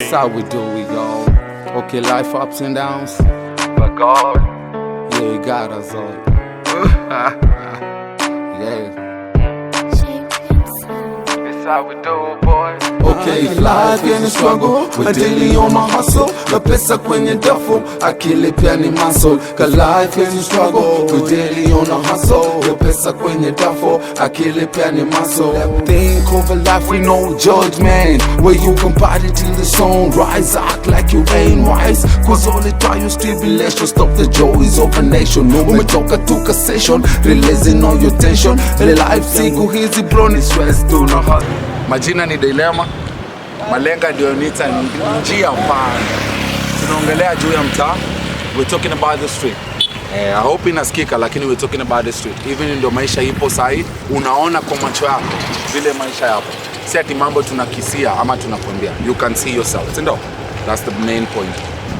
That's how we do it, y'all. Okay, life ups and downs, but God, yeah, He got us all. Yeah. That's how we do it, boy. Okay, if life any struggle, we're daily on my hustle. Na pesa kwenye duffel, akili pia ni muscle. Cause life any struggle, we're daily on a hustle. Na pesa kwenye duffel, akili pia ni muscle. Think over life with no judgment, where you can party till the sun rise. Act like you ain't wise, cause all the trials tribulation stop the joys of a nation. Umetoka tuka session, releasing all your tension. Life siku hizi bro ni stress tu na hot. Majina ni Dilema, malenga ndio nita njia panda. Tunaongelea juu ya mtaa. We're talking about the street. I hope inasikika, lakini we're talking about the street. Even ndio maisha ipo sahi, unaona kwa macho yako vile maisha yapo. Si ati mambo tunakisia ama tunakwambia. You can see yourself. Ndio? That's the main point.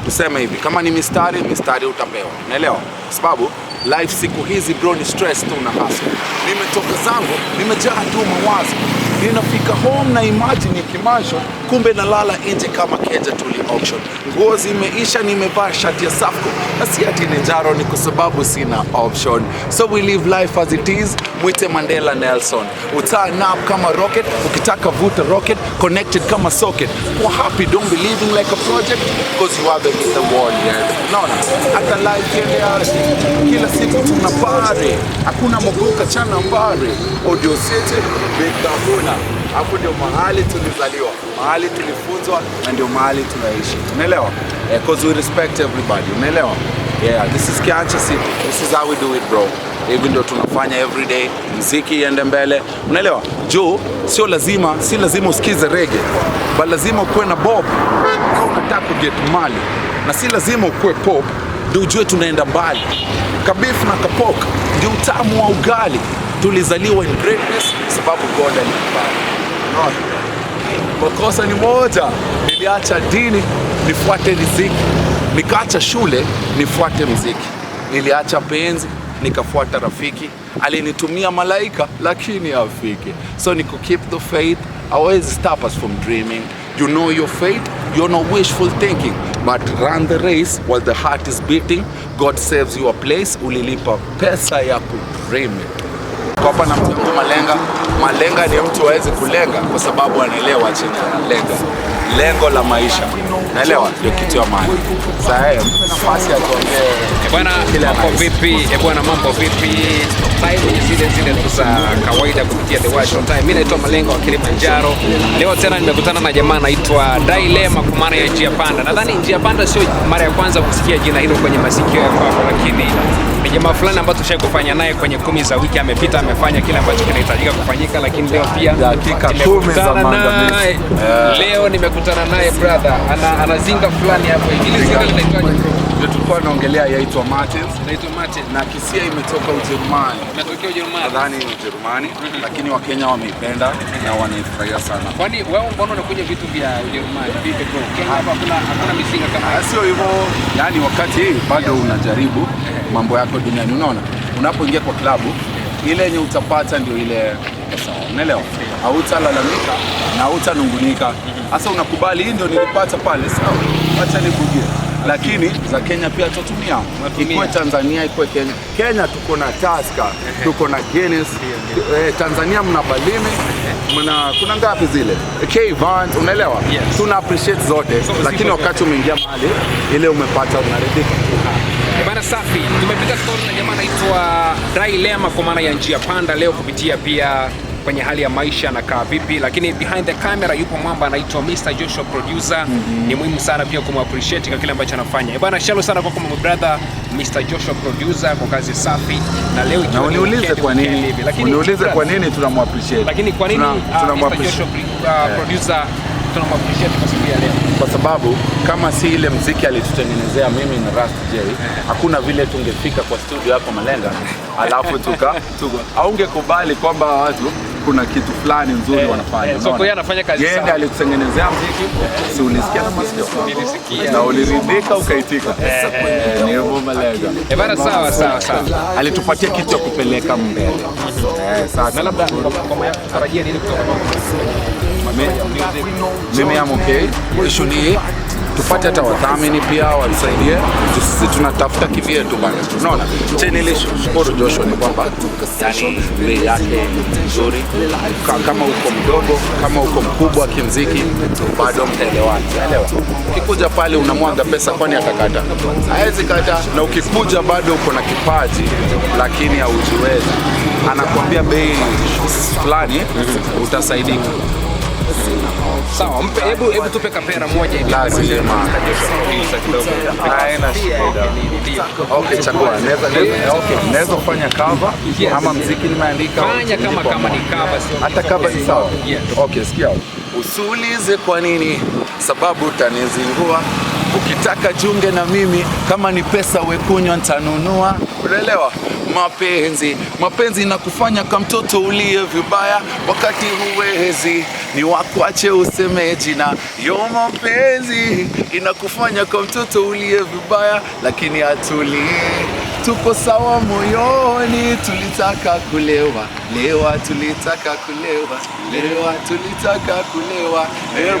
Tuseme hivi, kama ni mistari utapewa. Unaelewa? Sababu life siku hizi bro ni stress tu na hustle. Nimetoka zangu, nimejaa tu mawazo. Ninafika home na imagine kimasho, kumbe nalala nje kama keja tuli auction. Nguo zimeisha, nimevaa shati ya Safco. Na si ati ni njaro, ni kwa sababu sina option. So we live life as it is, mwite Mandela Nelson. Uturn up kama rocket, ukitaka vuta rocket, connected kama socket. Kwa happy, don't be living like a project, cause you haven't hit the wall yet. Naona, hata life yele kila siku tunapare. Hakuna mogoka chana mbare. Audio City, Big Kahuna. Hapo ndio mahali tulizaliwa, mahali tulifunzwa, na ndio mahali tunaishi. Unaelewa? Cause we respect everybody. Unaelewa? Yeah, this is Kiancha City. This is how we do it, bro. Hivi ndio tunafanya every day. Muziki iende mbele. Unaelewa? Juu si lazima usikize reggae, bali lazima ukuwe na bob kama unataka kuget mali. Na si lazima ukuwe pop ndio ujue tunaenda mbali. Kabifu na kapok ndio utamu wa ugali. Tulizaliwa in greatness sababu God alitubariki. Makosa ni moja, niliacha dini nifuate riziki, nikaacha shule nifuate muziki, niliacha penzi nikafuata rafiki, alinitumia malaika lakini hafiki. So ni keep the faith, always stop us from dreaming. You know your fate, you're not wishful thinking, but run the race while the heart is beating. God saves you a place, ulilipa pesa ya kudream. Kwa na mtu malenga ni mtu aweze kulenga kwa sababu anaelewa chini analenga. Lengo la maisha. Naelewa ndio kitu ya maana. Sasa nafasi ya kuongea. Bwana mambo vipi? Bwana mambo vipi? Time zile za kawaida kupitia The Watch on Time. Mimi naitwa Malenga wa Kilimanjaro. Leo tena nimekutana na jamaa anaitwa Dilema kwa maana ya njia panda. Nadhani njia panda sio mara ya kwanza kusikia jina hilo kwenye masikio yako, lakini ni jamaa fulani ambaye tushaye kufanya naye kwenye 10 za wiki, amepita amefanya kile ambacho kinahitajika kufanyika, lakini leo pia dakika 10 za maandalizi. Leo nimekutana naye brother, anazinga fulani hapo. Ile zinga linaitwaje bro? Ndio tulikuwa naongelea, yaitwa Martins. Inaitwa Martin na kisia imetoka Ujerumani. Inatokea Ujerumani. Nadhani Ujerumani, lakini Wakenya wameipenda na wanaifurahia sana. Kwani wewe mbona unakuja vitu vya Ujerumani? Vipi bro? Kenya hapa hakuna misinga kama hiyo. Sio hivyo. Yaani wakati bado unajaribu mambo yako duniani, unaona? Unapoingia kwa klabu, ile yenye utapata ndio ile sawa. Unaelewa? Hautalalamika na hautanungunika. Sasa unakubali hii ndio nilipata pale, sawa? Acha nikugie. Lakini za Kenya pia tutumia. Ikuwe Tanzania, ikuwe Kenya. Kenya tuko na Tusker, tuko na Guinness. Tanzania mna Balimi, kuna ngapi zile? K-Van, unaelewa? Yes. Tuna appreciate zote, lakini wakati umeingia mahali ile umepata unaridhika. Bana safi. Tumepita story na jamaa anaitwa Dilema kwa maana ya njia panda leo kupitia pia kwenye hali ya maisha na kaa vipi, lakini behind the camera yupo mwamba anaitwa Mr. Joshua producer. Ni muhimu sana pia kumappreciate kwa kile ambacho anafanya. Bana shallow sana kwa my brother Mr. Joshua producer kwa kazi safi, na leo ikiwa uniulize kwa nini tunamappreciate. Lakini kwa nini Mr. Joshua producer tunamappreciate kwa siku ya leo? Kwa sababu kama si ile muziki alitutengenezea mimi na Rust J, hakuna vile tungefika kwa studio yako Malenga, alafu haungekubali kwamba watu kuna kitu fulani nzuri wanafanya. So kwa yeye anafanya kazi sana. Yeye alikutengenezea muziki, si ulisikia na masikio? Nilisikia. Na uliridhika ukaitika. Ni hivyo Malenga. Bana sawa. Alitupatia kitu cha kupeleka mbele. Sasa na labda kwa tarajia nini kutoka kwa Mimi am okay. Issue ni tupate hata wadhamini pia watusaidie. Sisi tunatafuta kivyetu bana. Unaona? Cheni shukuru Joshua ni kwamba yani bei yake nzuri. Kama uko mdogo, kama uko mkubwa kimziki, bado mtaelewana. Elewa. Ukikuja pale unamwaga pesa kwani atakata? Haezi kata. Na ukikuja bado uko na kipaji lakini haujiwezi. Anakuambia bei fulani utasaidika. Sawa, hebu tupe kapera moja hivi. Lazima. Haina shida. Okay, chakua. Naweza kufanya cover ama muziki nimeandika. Fanya kama ni cover sio. Hata cover ni sawa. Okay, sikia. Usiulize kwa nini, sababu utanizingua. Ukitaka junge na mimi, kama ni pesa wekunywa nitanunua. Unaelewa? Mapenzi na kufanya kama mtoto ulie vibaya wakati huwezi, ni wakuache useme jina. Yo, mapenzi inakufanya kama mtoto ulie vibaya lakini atulie. Tuko sawa moyoni, tulitaka kulewa, tulitaka kulewa, tulitaka kulewa.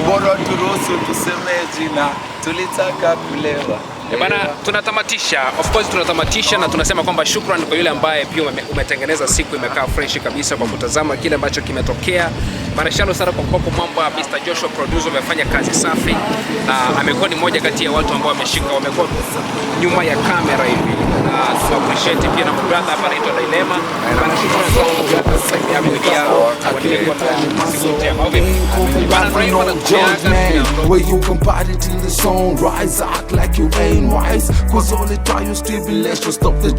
Bora turuhusu tuseme jina, tulitaka kulewa. Bana, tunatamatisha. Of course tunatamatisha na tunasema kwamba shukrani kwa yule ambaye pia umetengeneza siku imekaa fresh kabisa kwa kutazama kile ambacho kimetokea. Marshalo sana kwa Popo Mambo. Mr. Joshua producer amefanya kazi safi na amekuwa ni mmoja kati ya watu ambao wamekuwa nyuma ya kamera hivi. Na tuna appreciate pia na brother hapa anaitwa Dilema. Bana, shukrani sana kwa brother ya media kwa where you compare it to the song, rise, act like you ain't wise, cause all the trials, tribulations stop the